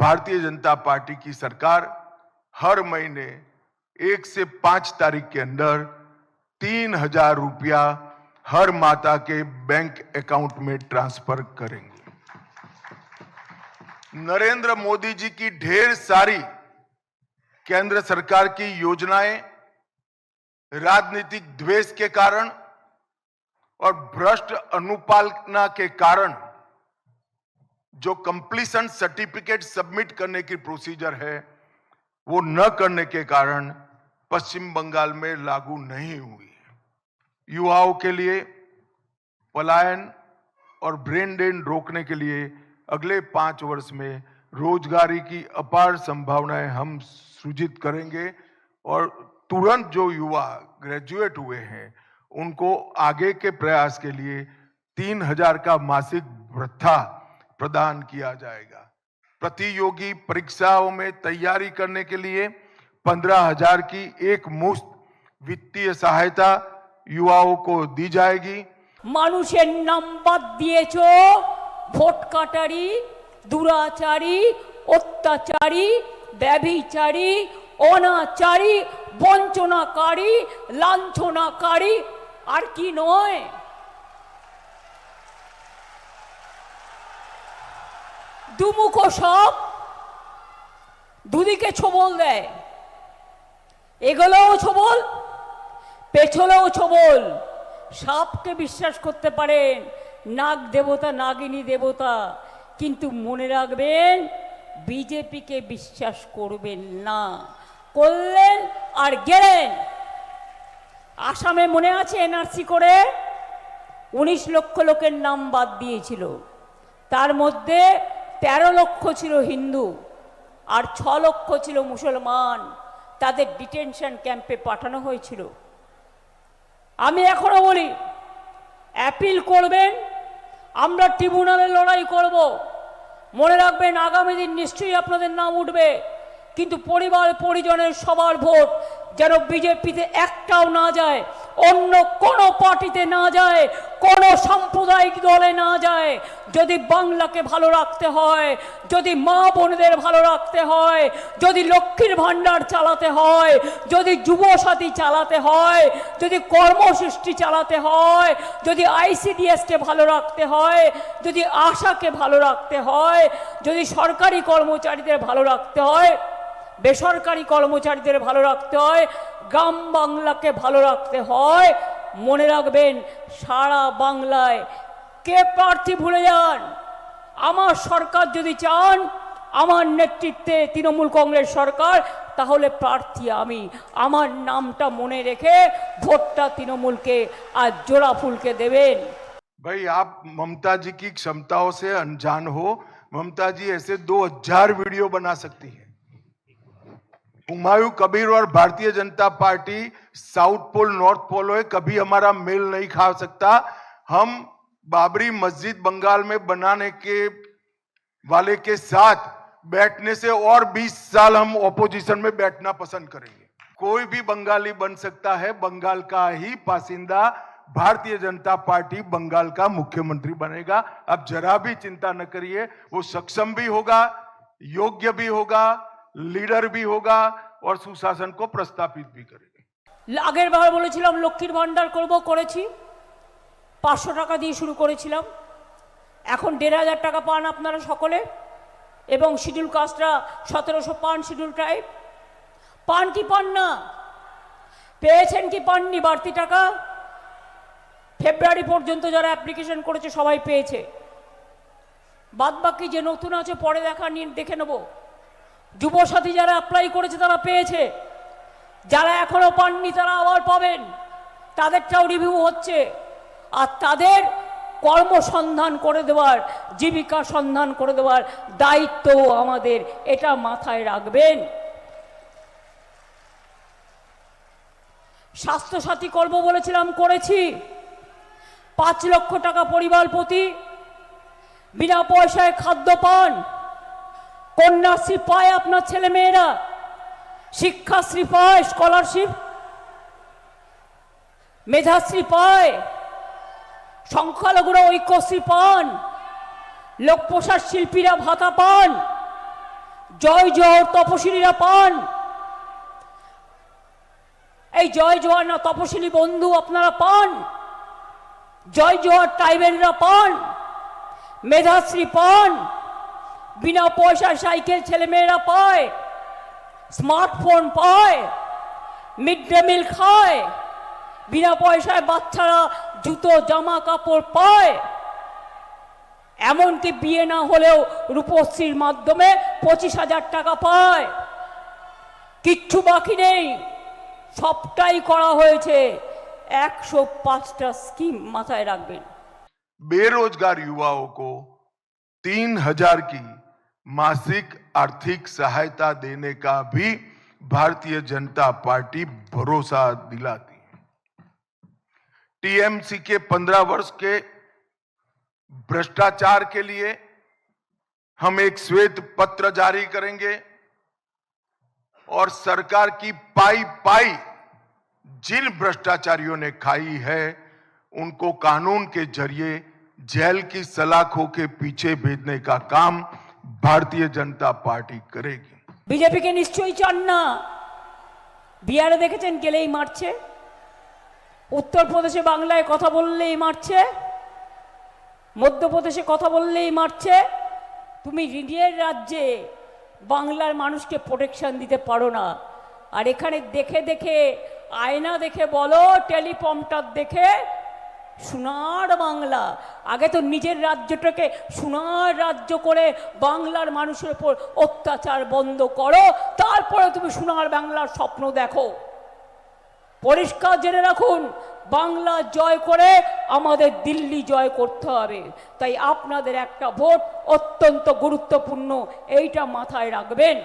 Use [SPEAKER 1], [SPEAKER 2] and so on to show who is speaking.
[SPEAKER 1] भारतीय जनता पार्टी की सरकार हर महीने 1 से 5 तारीख के अंदर 3,000 रुपया हर माता के बैंक अकाउंट में ट्रांसफर करेंगे। नरेंद्र मोदी जी की ढेर सारी केंद्र सरकार की योजनाएं राजनीतिक द्वेष के कारण और भ्रष्ट अनुपालना के कारण जो कंप्लीशन सर्टिफिकेट सबमिट करने की प्रोसीजर है वो न करने के कारण पश्चिम बंगाल में लागू नहीं हुई है। युवाओं के लिए पलायन और ब्रेन ड्रेन रोकने के लिए अगले 5 वर्ष में रोजगारी की अपार संभावनाएं हम सृजित करेंगे और तुरंत जो युवा ग्रेजुएट हुए हैं उनको आगे के प्रयास के लिए 3,000 का मासिक भत्ता प्रदान किया जाएगा। प्रतियोगी परीक्षाओं में तैयारी करने के लिए 15,000 की एक मुश्त वित्तीय सहायता युवाओं को दी जाएगी।
[SPEAKER 2] মানুষের নাম বাদ দিয়েছো ভোট কাটারি, দুরাচারী, অত্যাচারী, ব্যভিচারী, অনাচারী, বঞ্চনাকারী, লাঞ্ছনাকারী আর কি নয়। দুমুখো সব দুদিকে ছোবল দেয়, এগুলোও ছোবল পেছলেও ছোবল। সাপকে বিশ্বাস করতে পারেন, নাগ দেবতা নাগিনী দেবতা, কিন্তু মনে রাখবেন বিজেপিকে বিশ্বাস করবেন না। করলেন আর গেলেন। আসামে মনে আছে এনআরসি করে 19 লক্ষ লোকের নাম বাদ দিয়েছিল, তার মধ্যে 13 লক্ষ ছিল হিন্দু আর 6 লক্ষ ছিল মুসলমান। তাদের ডিটেনশন ক্যাম্পে পাঠানো হয়েছিল। আমি এখনো বলি অ্যাপিল করবেন, আমরা ট্রিব্যুনালে লড়াই করব। মনে রাখবেন আগামী দিন নিশ্চয়ই আপনাদের নাম উঠবে, কিন্তু পরিবার পরিজনের সবার ভোট যেন বিজেপিতে একটাও না যায়, অন্য কোনো পার্টিতে না যায়, কোনো সাম্প্রদায়িক দলে না যায়। যদি বাংলাকে ভালো রাখতে হয়, যদি মা বোনদের ভালো রাখতে হয়, যদি লক্ষ্মীর ভাণ্ডার চালাতে হয়, যদি যুবসাথী চালাতে হয়, যদি কর্মসৃষ্টি চালাতে হয়, যদি আইসিডিএসকে ভালো রাখতে হয়, যদি আশাকে ভালো রাখতে হয়, যদি সরকারি কর্মচারীদের ভালো রাখতে হয়, বেসরকারি কর্মচারীদের ভালো রাখতে হয়, গ্রাম বাংলাকে ভালো রাখতে হয়, মনে রাখবেন সারা বাংলায় কে প্রার্থী ভুলে যান। আমার সরকার যদি চান, আমার নেতৃত্বে তৃণমূল কংগ্রেস সরকার, তাহলে প্রার্থী আমি। আমার নামটা মনে রেখে ভোটটা তৃণমূলকে আর জোড়া ফুলকে দেবেন।
[SPEAKER 1] भाई आप ममता जी की क्षमताओं से अनजान हो। ममता जी ऐसे 2000 वीडियो बना सकती है। हुमायूं कबीर और Bharatiya Janata party south pole north pole है, कभी हमारा मेल नहीं खा सकता। हम बाबरी मस्जिद बंगाल में बनाने के वाले के साथ बैठने से और 20 साल हम ऑपोजिशन में बैठना पसंद करेंगे। कोई भी बंगाली बन सकता है, बंगाल का ही बासिंदा भारतीय जनता पार्टी बंगाल का मुख्यमंत्री बनेगा। अब जरा भी चिंता न करिए, वो सक्षम भी होगा, योग्य भी होगा, लीडर भी होगा और सुशासन को प्रस्तावित भी करेगा।
[SPEAKER 2] আগের বার বলেছিলাম লক্ষ্মীর ভাণ্ডার করব, করেছি। 500 টাকা দিয়ে শুরু করেছিলাম, এখন 1,500 টাকা পান আপনারা সকলে, এবং শিডিউল কাস্টরা 1700 পান, শিডিউল ট্রাইব পান কি পান না, পেয়েছেন কি পাননি বাড়তি টাকা? ফেব্রুয়ারি পর্যন্ত যারা অ্যাপ্লিকেশন করেছে সবাই পেয়েছে, বাদ বাকি যে নতুন আছে পরে দেখে নেব। যুবসাথী যারা অ্যাপ্লাই করেছে তারা পেয়েছে, যারা এখনো পাননি তারা আবার পাবেন, তাদেরটাও রিভিউ হচ্ছে। আর তাদের কর্মসন্ধান করে দেওয়ার, জীবিকা সন্ধান করে দেওয়ার দায়িত্বও আমাদের, এটা মাথায় রাখবেন। স্বাস্থ্যসাথী করব বলেছিলাম, করেছি। 5 লক্ষ টাকা পরিবার প্রতি বিনা পয়সায় খাদ্য পান, কন্যাশ্রী পায় আপনার ছেলে মেয়েরা, শিক্ষাশ্রী পায়, স্কলারশিপ, মেধাশ্রী পায়, সংখ্যালঘুরা ঐক্যশ্রী পান, লোক প্রসার শিল্পীরা ভাতা পান, জয় জোহর তপশিলীরা পান। এই জয় জোহর না তপশিলি বন্ধু আপনারা পান, জয় জোহর ট্রাইবেলরা পান, মেধাশ্রী পান, বিনা পয়সায় সাইকেল ছেলেমেয়েরা পায়, স্মার্টফোন পায়, মিড ডে মিল খায়, বিনা পয়সায় বাচ্চারা জুতো জামা কাপড় পায়, এমনকি বিয়ে না হলেও রূপশ্রীর মাধ্যমে 25,000 টাকা পায়। কিচ্ছু বাকি নেই, সবটাই করা হয়েছে। 105টা স্কিম মাথায় রাখবেন।
[SPEAKER 1] बेरोजगार युवाओं को 3,000 की मासिक आर्थिक सहायता देने का भी भारतीय जनता पार्टी भरोसा दिलाती है। टीएमसी के 15 वर्ष के भ्रष्टाचार के लिए हम एक श्वेत पत्र जारी करेंगे और सरकार की पाई पाई जिन भ्रष्टाचारियों ने खाई है उनको कानून के जरिए जेल की सलाखों के पीछे भेजने का काम भारतीय जनता पार्टी करेगी।
[SPEAKER 2] বিজেপিকে নিশ্চয়ই চান না। বিহারে দেখেছেন গেলেই মারছে, উত্তরপ্রদেশে বাংলায় কথা বললেই মারছে, মধ্যপ্রদেশে কথা বললেই মারছে। তুমি নিজের রাজ্যে বাংলার মানুষকে প্রোটেকশন দিতে পারো না, আর এখানে দেখে দেখে আয়না দেখে বলো, টেলিপম্পটার দেখে সোনার বাংলা। আগে তো নিজের রাজ্যটাকে সোনার রাজ্য করে বাংলার মানুষের উপর অত্যাচার বন্ধ করো, তারপরে তুমি সোনার বাংলার স্বপ্ন দেখো। পরিষ্কার জেনে রাখুন, বাংলা জয় করে আমাদের দিল্লি জয় করতে হবে। তাই আপনাদের একটা ভোট অত্যন্ত গুরুত্বপূর্ণ, এইটা মাথায় রাখবেন।